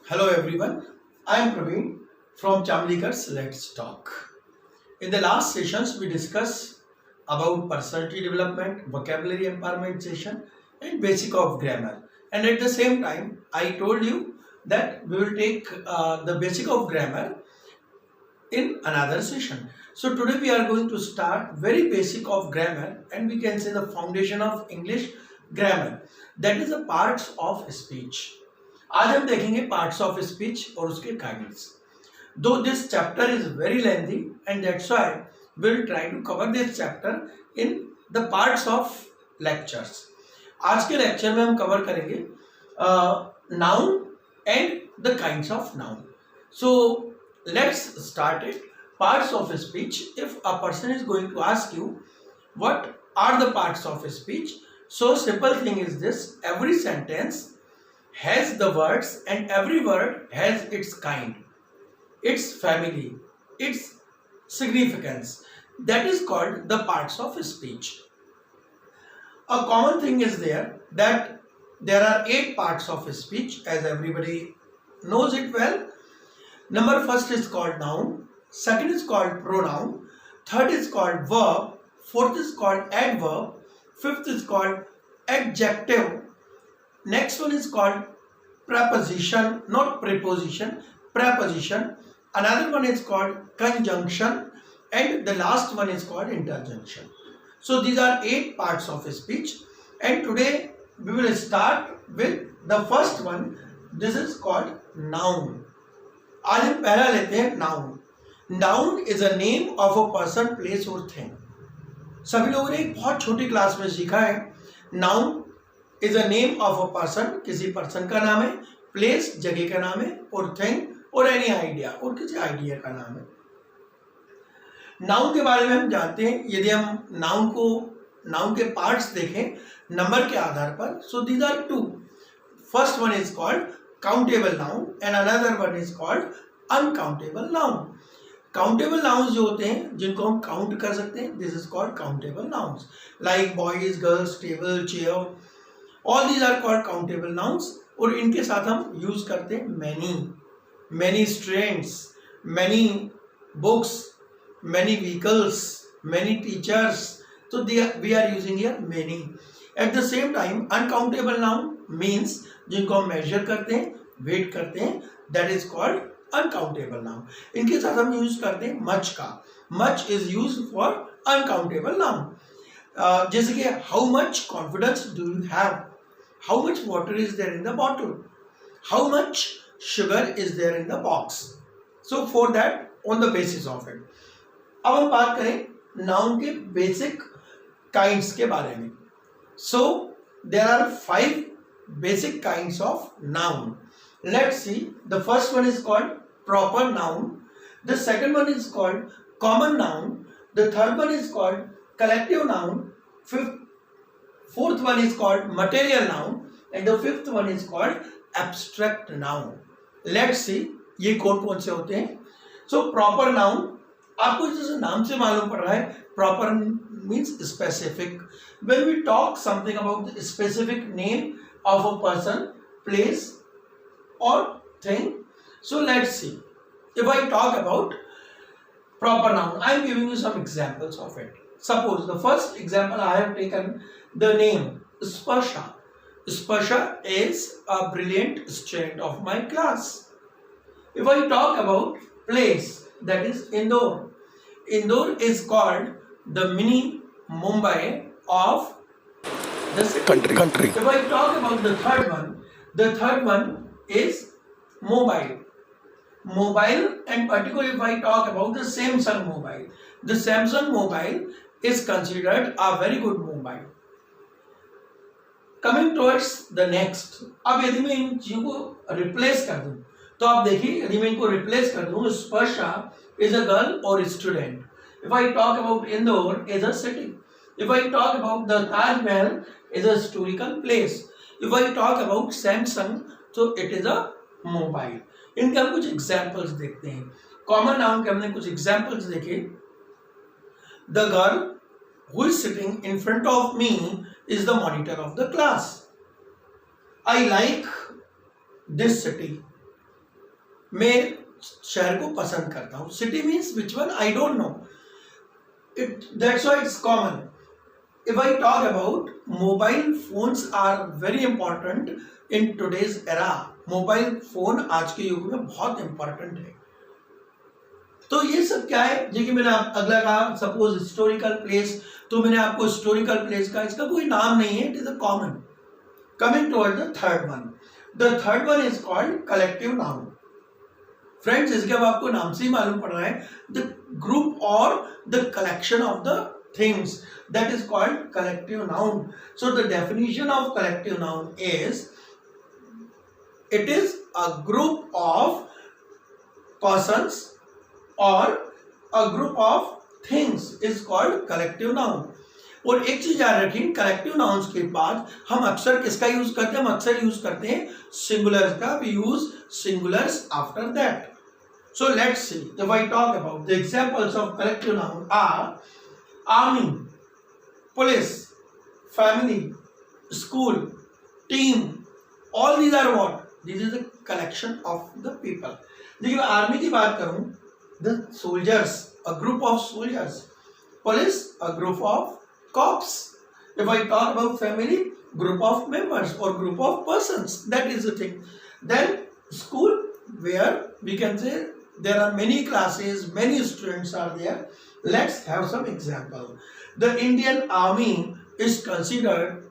Hello everyone, I am Praveen from Chamlikars Let's Talk. In the last sessions we discussed about personality development, vocabulary empowerment session and basic of grammar. And at the same time I told you that we will take the basic of grammar in another session. So today we are going to start very basic of grammar and we can say the foundation of English grammar, that is the parts of speech. आज हम देखेंगे parts of speech और उसके kinds. Though this chapter is very lengthy and that's why we will try to cover this chapter in the parts of lectures. आज के lecture में हम cover करेंगे noun and the kinds of noun. So let's start it. Parts of speech. If a person is going to ask you what are the parts of speech, so simple thing is this: every sentence has the words and every word has its kind, its family, its significance. That is called the parts of speech. A common thing is there that there are 8 parts of speech, as everybody knows it well. Number first is called noun, second is called pronoun, third is called verb, fourth is called adverb, fifth is called adjective, next one is called preposition, not preposition, preposition, another one is called conjunction, and the last one is called interjunction. So these are 8 parts of speech, and today we will start with the first one. This is called noun. आज हम पहला लेते हैं noun. Noun is a name of a person, place or thing. सभी लोगों ने एक बहुत छोटी क्लास में सीखा है noun is a name of a person, किसी पर्सन का नाम है, प्लेस जगह का नाम है, और थिंग और एनी आइडिया और किसी आइडिया का नाम है. नाउन के बारे में हम जानते हैं. यदि हम नाउन के पार्ट्स देखें नंबर के आधार पर, so these are 2. First one is called countable noun and another one is called uncountable noun. Countable nouns जो होते हैं जिनको हम काउंट कर सकते हैं, this is called countable nouns, like boys, girls, table, chair, all these are called countable nouns. और इनके साथ हम यूज करते हैं many students, many books, many vehicles, many teachers. तो we are using here many. At the same time uncountable noun means जिनको हम measure करते हैं, वेट करते हैं, that is called uncountable noun. इनके साथ हम यूज करते हैं मच का. Much is use for uncountable noun. जैसे कि how much confidence do you have, how much water is there in the bottle, how much sugar is there in the box. So for that on the basis of it. अब हम बात करें noun के basic kinds के बारे में. So there are 5 basic kinds of noun. Let's see. The first one is called proper noun. The second one is called common noun. The third one is called collective noun. Fourth one is called material noun. And the fifth one is called abstract noun. Let's see. ये कौन कौन से होते हैं. So proper noun, आपको जैसे नाम से मालूम पड़ रहा है, proper means specific. When we talk something about the specific name of a person, place or thing. So let's see. If I talk about proper noun, I am giving you some examples of it. Suppose the first example I have taken the name Sparsha. Sparsha is a brilliant student of my class. If I talk about place, that is Indore. Indore is called the mini Mumbai of the country. If I talk about the third one is mobile. And particularly if I talk about the Samsung mobile, the Samsung mobile is considered a very good mobile. Coming towards the next, अब यदि मैं इन चीजों को replace कर दूं, तो आप देखिए यदि मैं इनको रिप्लेस कर दूं, स्पर्शा is a girl or student. If I talk about Indore is a city. If I talk about the Taj Mahal is a historical place. If I talk about Samsung, तो इट इज अ मोबाइल. इनके हम कुछ examples देखते हैं. Common noun के हमने कुछ examples देखे. The girl who is sitting in front of me is the monitor of the class. I like this city. मैं शहर को पसंद करता हूँ. City means which one I don't know. That's why it's common. If I talk about mobile phones are very important in today's era. Mobile phone आज के युग में बहुत इंपॉर्टेंट है. तो ये सब क्या है, जैसे मैंने अगला कहा सपोज हिस्टोरिकल प्लेस, तो मैंने आपको हिस्टोरिकल प्लेस का इसका कोई नाम नहीं है, it is a common. Coming toward the third one, the third one is called collective noun. Friends, इसके अब आपको नाम से ही मालूम पड़ रहा है, द ग्रुप और the collection of the things, that is called collective noun. So the definition of collective noun is, it is a group of persons or a group of things is called collective noun. और एक चीज याद रखिए, collective nouns के बाद हम अक्सर किसका यूज करते हैं, हम अक्सर यूज करते हैं सिंगुलर्स का. We use singulars after that. So let's see, if I talk about the examples of collective noun are army, police, family, school, team. All these are what? This is a collection of the people. देखिए मैं army की बात करूं, the soldiers, a group of soldiers. Police, a group of cops. If I talk about family, group of members or group of persons. That is the thing. Then school, where we can say there are many classes, many students are there. Let's have some example. The Indian Army is considered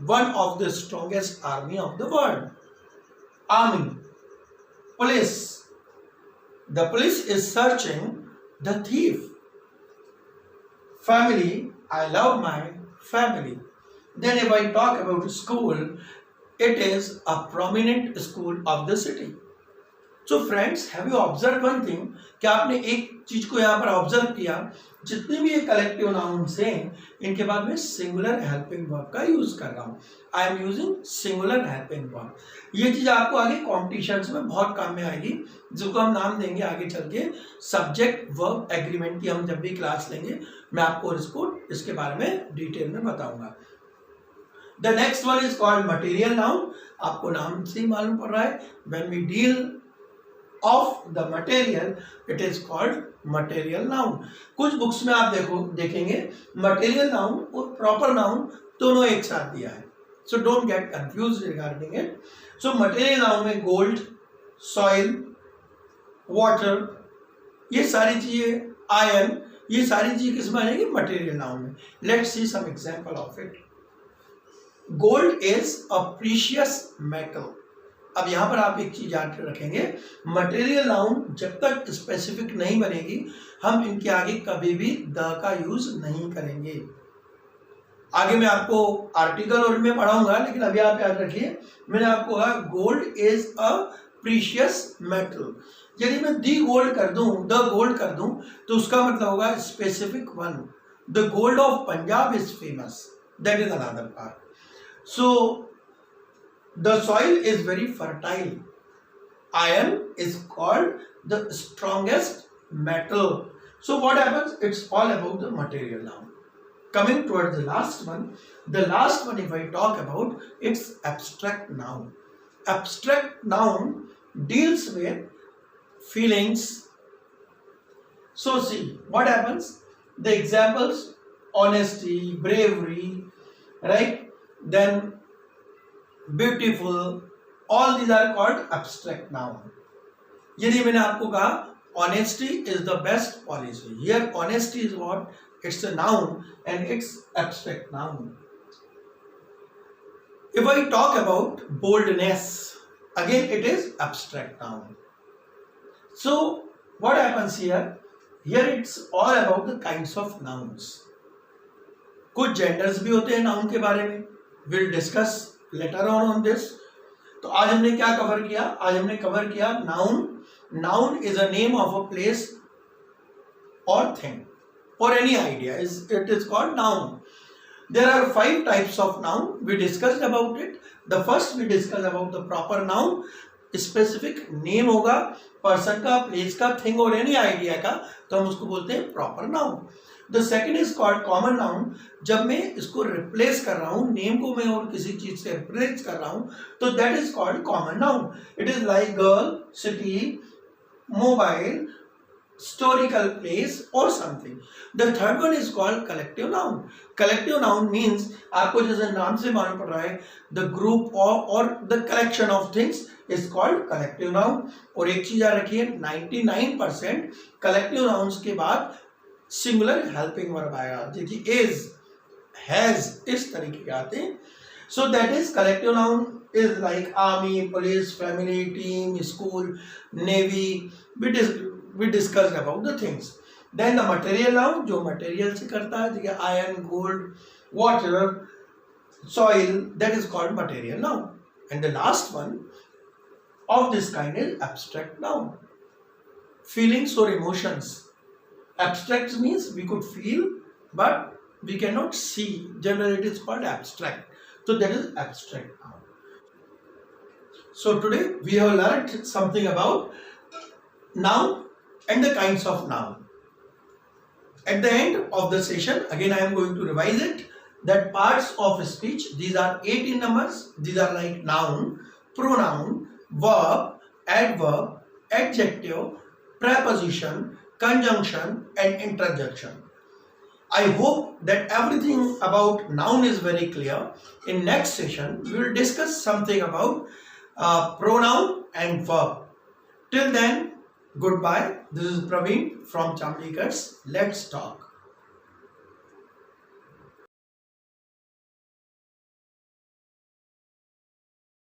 one of the strongest army of the world. Army. Police. The police is searching the thief. Family. I love my family. Then if I talk about school, it is a prominent school of the city. So friends, have you observed one thing? क्या आपने एक चीज को यहाँ पर observe किया, जितने भी ये कलेक्टिव नाउन्स हैं इनके बाद में सिंगुलर हेल्पिंग वर्ब का यूज कर रहा हूँ. I am using singular helping verb. ये चीज आपको आगे कॉम्पिटिशन्स में बहुत काम में आएगी, जिसको हम नाम देंगे आगे चल के सब्जेक्ट वर्ब एग्रीमेंट की. हम जब भी क्लास लेंगे मैं आपको इसके बारे में डिटेल में बताऊंगा. The next one is called material noun. आपको नाम से ही मालूम पड़ रहा है, when we deal of the material, it is called material noun. कुछ बुक्स में आप देखेंगे material noun और proper noun दोनों एक साथ दिया है. So don't get confused regarding it. So material noun में gold, soil, water, ये सारी चीजें, iron, ये सारी चीजें किस में आ जाएंगी, material noun में. Let's see some example of it. Gold is a precious metal. अब यहां पर आप एक चीज याद रखेंगे, मटेरियल नाउन जब तक स्पेसिफिक नहीं बनेगी हम इनके आगे कभी भी द का यूज नहीं करेंगे. आगे मैं आपको आर्टिकल और में पढ़ाऊंगा, लेकिन अभी आप याद रखिए मैंने आपको कहा gold is a precious metal. यदि मैं दी गोल्ड कर दूं, द गोल्ड कर दूं, तो उसका मतलब होगा specific one. The gold of Punjab is famous. That is another part. So the soil is very fertile. Iron is called the strongest metal. So what happens? It's all about the material noun. Coming towards the last one. The last one, if I talk about, it's abstract noun. Abstract noun deals with feelings. So see what happens. The examples: honesty, bravery, right? Then beautiful, all these are called abstract noun. यदि मैंने आपको कहा honesty is the best policy, here honesty is what, it's a noun and it's abstract noun. If I talk about boldness, again it is abstract noun. So what happens here it's all about the kinds of nouns. कुछ genders भी होते हैं noun के बारे में, will discuss later on this. तो आज हमने क्या कवर किया, आज हमने कवर किया noun. Noun is a name of a place और थिंग और any idea, it is called noun. There are 5 types of noun. We discussed about it. The first we discuss about the proper noun. Specific name होगा person का, place का, thing और any idea का, तो हम उसको बोलते हैं proper noun. The second is called common noun. जब मैं इसको रिप्लेस कर रहा हूं, नेम को मैं और किसी चीज से रिप्लेस कर रहा हूं, तो that is called common noun. It is like girl, city, mobile, historical place or something. The third one is called collective noun. Collective noun means आपको जैसे नाम से मालूम पड़ रहा है the group or the collection of things is called collective noun. और एक चीज याद रखिए 99% collective nouns के बाद singular helping verb आएगा, देखिए is, has इस तरीके के आते हैं. So that is collective noun is like army, police, family, team, school, navy. We discussed about the things. Then the material noun जो material से करता है, जैसे iron, gold, water, soil, that is called material noun. And the last one of this kind is abstract noun. Feelings or emotions. Abstract means we could feel but we cannot see. Generally it is called abstract. So that is abstract noun. So today we have learned something about noun and the kinds of noun. At the end of the session, again I am going to revise it, that parts of speech, these are 8 in numbers. These are like noun, pronoun, verb, adverb, adjective, preposition, conjunction and interjection. I hope that everything about noun is very clear. In next session, we will discuss something about pronoun and verb. Till then, goodbye. This is Praveen from Chamlikers. Let's talk.